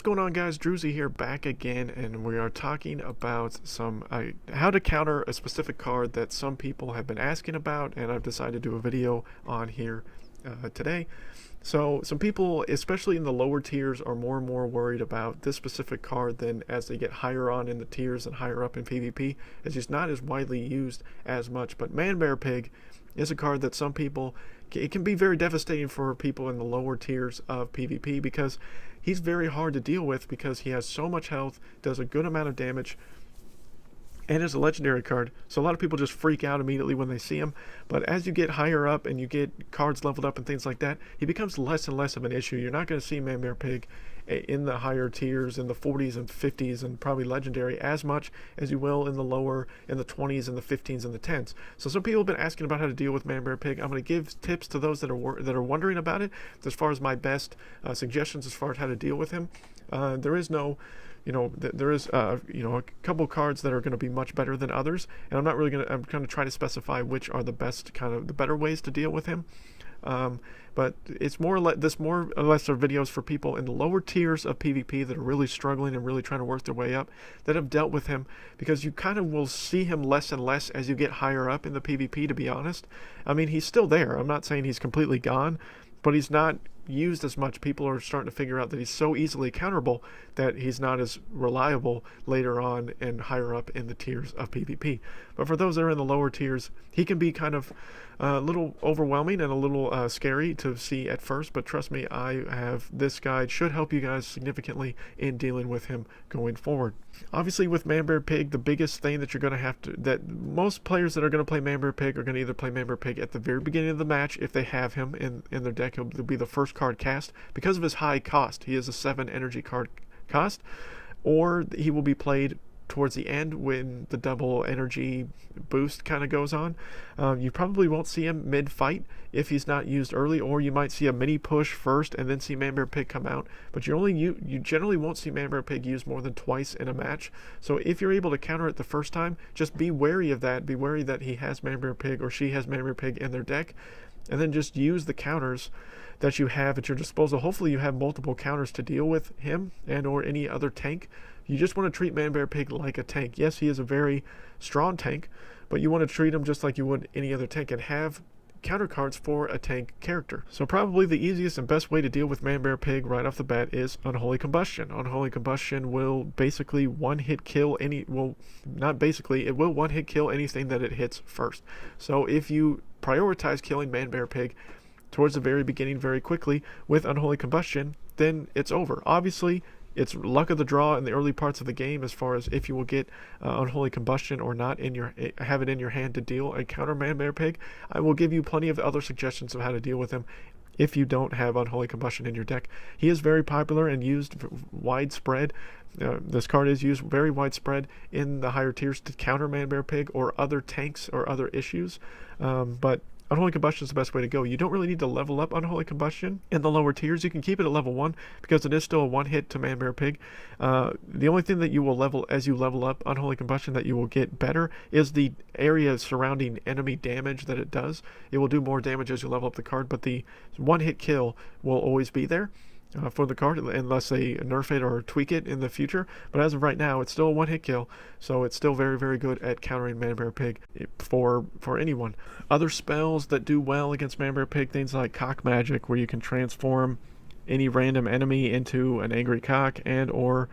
going on, guys? Drewzy here, back again, and we are talking about how to counter a specific card that some people have been asking about, and I've decided to do a video on here today. So some people, especially in the lower tiers, are more and more worried about this specific card than as they get higher on in the tiers and higher up in PvP. It's just not as widely used as much. But ManBearPig is a card that some people, it can be very devastating for people in the lower tiers of PvP because he's very hard to deal with because he has so much health, does a good amount of damage, and is a legendary card. So a lot of people just freak out immediately when they see him. But as you get higher up and you get cards leveled up and things like that, he becomes less and less of an issue. You're not going to see ManBearPig in the higher tiers, in the 40s and 50s, and probably legendary as much as you will in the lower, in the 20s and the 15s and the 10s. So some people have been asking about how to deal with ManBearPig. I'm going to give tips to those that are wondering about it, as far as my best suggestions as far as how to deal with him. There is no, there is a couple cards that are going to be much better than others, and I'm going to try to specify which are the best, the better ways to deal with him. But it's more or less are videos for people in the lower tiers of PvP that are really struggling and really trying to work their way up, that have dealt with him, because you kind of will see him less and less as you get higher up in the PvP, to be honest. I mean, he's still there. I'm not saying he's completely gone, but he's not used as much. People are starting to figure out that he's so easily counterable that he's not as reliable later on and higher up in the tiers of PvP. But for those that are in the lower tiers, he can be kind of a little overwhelming and a little scary to see at first, but trust me, this guide should help you guys significantly in dealing with him going forward. Obviously, with ManBearPig, the biggest thing that you're going to have to, that most players that are going to play ManBearPig are going to either play ManBearPig at the very beginning of the match if they have him in their deck. He'll be the first card cast because of his high cost. He is a 7 energy card cost, or he will be played towards the end when the double energy boost kind of goes on. You probably won't see him mid-fight if he's not used early, or you might see a mini push first and then see ManBearPig come out, but you generally won't see ManBearPig used more than twice in a match. So if you're able to counter it the first time, just be wary of that. Be wary that he has ManBearPig or she has ManBearPig in their deck, and then just use the counters that you have at your disposal. Hopefully you have multiple counters to deal with him and or any other tank. You just want to treat ManBearPig like a tank. Yes, he is a very strong tank, but you want to treat him just like you would any other tank and have counter cards for a tank character. So probably the easiest and best way to deal with ManBearPig right off the bat is Unholy Combustion. Unholy Combustion will basically one-hit kill it will one-hit kill anything that it hits first. So if you prioritize killing ManBearPig towards the very beginning very quickly with Unholy Combustion, then it's over. Obviously, it's luck of the draw in the early parts of the game as far as if you will get Unholy Combustion or not have it in your hand to deal and counter ManBearPig. I will give you plenty of other suggestions of how to deal with him if you don't have Unholy Combustion in your deck. He is very popular and used widespread. This card is used very widespread in the higher tiers to counter ManBearPig or other tanks or other issues. But Unholy Combustion is the best way to go. You don't really need to level up Unholy Combustion in the lower tiers. You can keep it at level 1 because it is still a one-hit to ManBearPig. The only thing that you will level as you level up Unholy Combustion that you will get better is the area surrounding enemy damage that it does. It will do more damage as you level up the card, but the one-hit kill will always be there for the card unless they nerf it or tweak it in the future. But as of right now, it's still a one-hit kill, so it's still very, very good at countering ManBearPig for anyone. Other spells that do well against ManBearPig, things like Cock Magic, where you can transform any random enemy into an angry cock, and or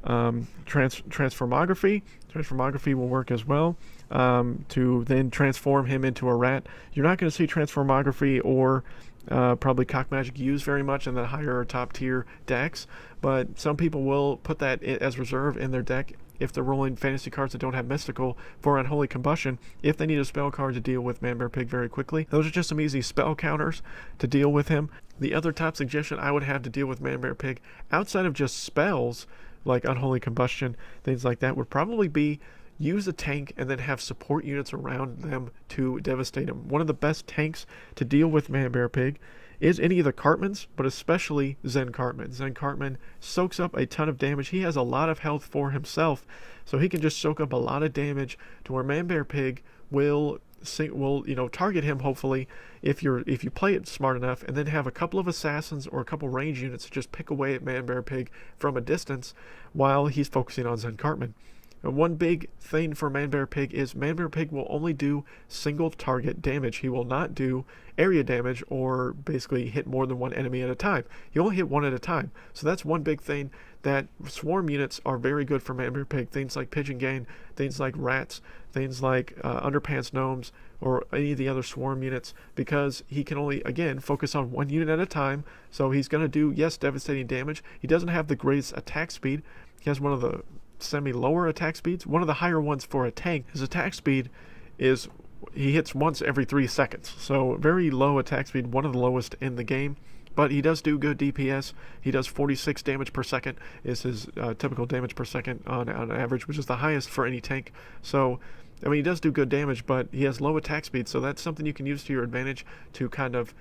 Transformography. Transformography will work as well to then transform him into a rat. You're not going to see Transformography or probably Cock Magic used very much in the higher or top tier decks, but some people will put that as reserve in their deck if they're rolling fantasy cards that don't have mystical for Unholy Combustion, if they need a spell card to deal with ManBearPig very quickly. Those are just some easy spell counters to deal with him. The other top suggestion I would have to deal with ManBearPig, outside of just spells like Unholy Combustion, things like that, would probably be use a tank and then have support units around them to devastate him. One of the best tanks to deal with ManBearPig is any of the Cartmans, but especially Zen Cartman. Zen Cartman soaks up a ton of damage. He has a lot of health for himself, so he can just soak up a lot of damage to where ManBearPig will target him, hopefully, if you play it smart enough, and then have a couple of assassins or a couple range units to just pick away at ManBearPig from a distance while he's focusing on Zen Cartman. And one big thing for ManBearPig is ManBearPig will only do single target damage. He will not do area damage or basically hit more than one enemy at a time. He only hit one at a time. So that's one big thing that swarm units are very good for ManBearPig. Things like Pigeon Gang, things like Rats, things like Underpants Gnomes, or any of the other swarm units, because he can only, again, focus on one unit at a time. So he's going to do, yes, devastating damage. He doesn't have the greatest attack speed. He has one of the semi-lower attack speeds, one of the higher ones for a tank. His attack speed is, he hits once every 3 seconds, so very low attack speed, one of the lowest in the game. But he does do good DPS. He does 46 damage per second is his typical damage per second on average, which is the highest for any tank. So I mean, he does do good damage, but he has low attack speed, so that's something you can use to your advantage to kind of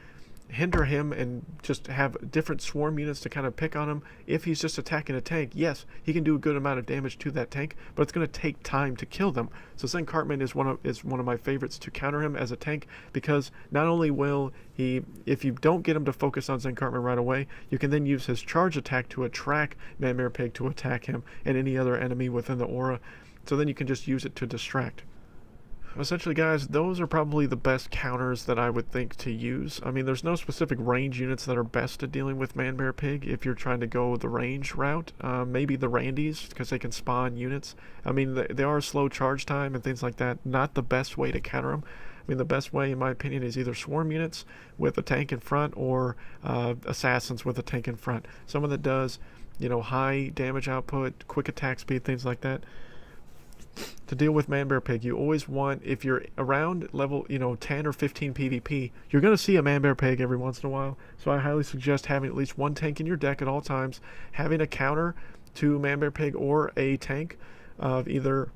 hinder him and just have different swarm units to kind of pick on him. If he's just attacking a tank, yes, he can do a good amount of damage to that tank, but it's going to take time to kill them. So Zen Cartman is one of my favorites to counter him as a tank, because not only will he, if you don't get him to focus on Zen Cartman right away, you can then use his charge attack to attract ManBearPig to attack him and any other enemy within the aura. So then you can just use it to distract. Essentially, guys, those are probably the best counters that I would think to use. I mean, there's no specific range units that are best at dealing with ManBearPig if you're trying to go the range route. Maybe the Randys, because they can spawn units. I mean, they are slow charge time and things like that. Not the best way to counter them. I mean, the best way, in my opinion, is either swarm units with a tank in front or assassins with a tank in front. Someone that does, high damage output, quick attack speed, things like that. To deal with ManBearPig, you always want, if you're around level 10 or 15 PvP, you're going to see a ManBearPig every once in a while. So I highly suggest having at least one tank in your deck at all times, having a counter to ManBearPig or a tank of either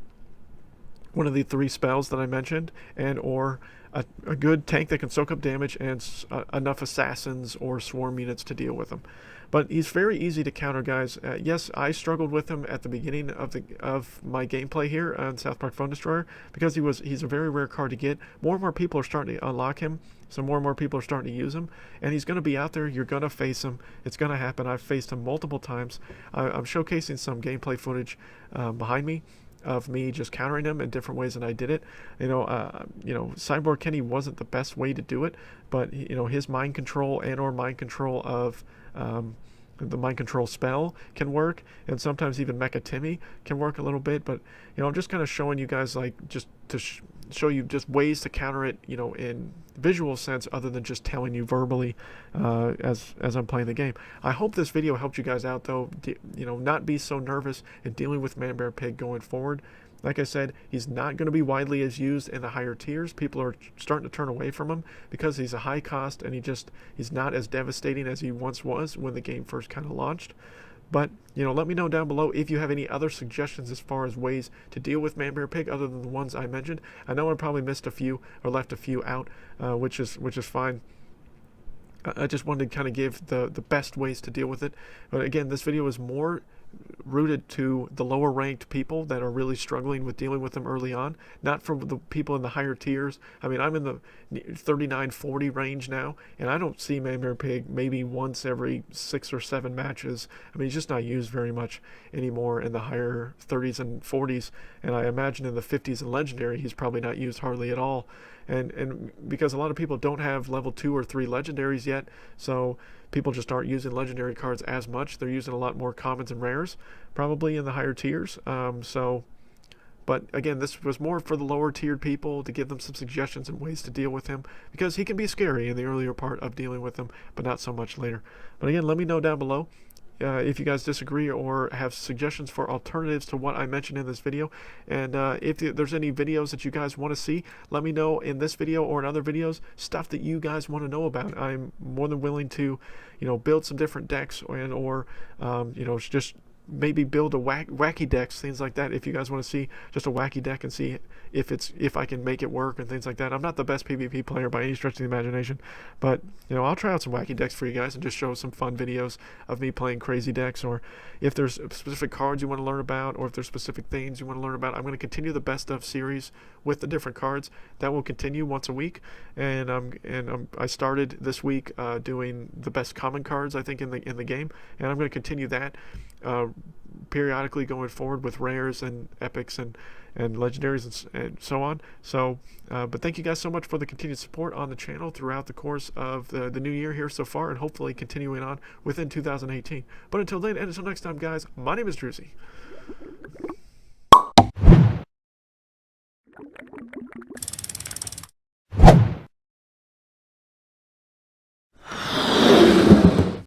one of the 3 spells that I mentioned, and or a good tank that can soak up damage and enough assassins or swarm units to deal with him. But he's very easy to counter, guys. Yes, I struggled with him at the beginning of my gameplay here on South Park Phone Destroyer, because he's a very rare card to get. More and more people are starting to unlock him, so more and more people are starting to use him, and he's going to be out there. You're going to face him. It's going to happen. I've faced him multiple times. I'm showcasing some gameplay footage behind me of me just countering him in different ways that I did it. Cyborg Kenny wasn't the best way to do it, but his mind control and or mind control of the mind control spell can work, and sometimes even Mecha Timmy can work a little bit. But I'm just kind of showing you guys, like, just to show you just ways to counter it, in visual sense, other than just telling you verbally as I'm playing the game. I hope this video helped you guys out, though. Not be so nervous in dealing with ManBearPig going forward. Like I said, he's not going to be widely as used in the higher tiers. People are starting to turn away from him because he's a high cost, and he's not as devastating as he once was when the game first kind of launched. But, let me know down below if you have any other suggestions as far as ways to deal with ManBearPig other than the ones I mentioned. I know I probably missed a few or left a few out, which is fine. I just wanted to kind of give the best ways to deal with it. But again, this video is more rooted to the lower ranked people that are really struggling with dealing with them early on, not for the people in the higher tiers. I mean, I'm in the 39-40 range now, and I don't see ManBearPig maybe once every 6 or 7 matches. I mean, he's just not used very much anymore in the higher 30s and 40s, and I imagine in the 50s and Legendary he's probably not used hardly at all. And because a lot of people don't have level 2 or 3 legendaries yet, so people just aren't using legendary cards as much. They're using a lot more commons and rares, probably in the higher tiers. But again, this was more for the lower tiered people, to give them some suggestions and ways to deal with him, because he can be scary in the earlier part of dealing with him, but not so much later. But again, let me know down below if you guys disagree or have suggestions for alternatives to what I mentioned in this video. And if there's any videos that you guys want to see, let me know in this video or in other videos, stuff that you guys want to know about. I'm more than willing to, build some different decks and or just maybe build a wacky decks, things like that. If you guys want to see just a wacky deck and see if I can make it work and things like that. I'm not the best PvP player by any stretch of the imagination, but I'll try out some wacky decks for you guys and just show some fun videos of me playing crazy decks. Or if there's specific cards you want to learn about, or if there's specific things you want to learn about, I'm going to continue the best of series with the different cards. That will continue once a week, and I started this week doing the best common cards I think in the game, and I'm going to continue that periodically going forward with rares and epics and legendaries and so on. So but thank you guys so much for the continued support on the channel throughout the course of the new year here so far, and hopefully continuing on within 2018. But until then, and until next time, guys, my name is Drewzy.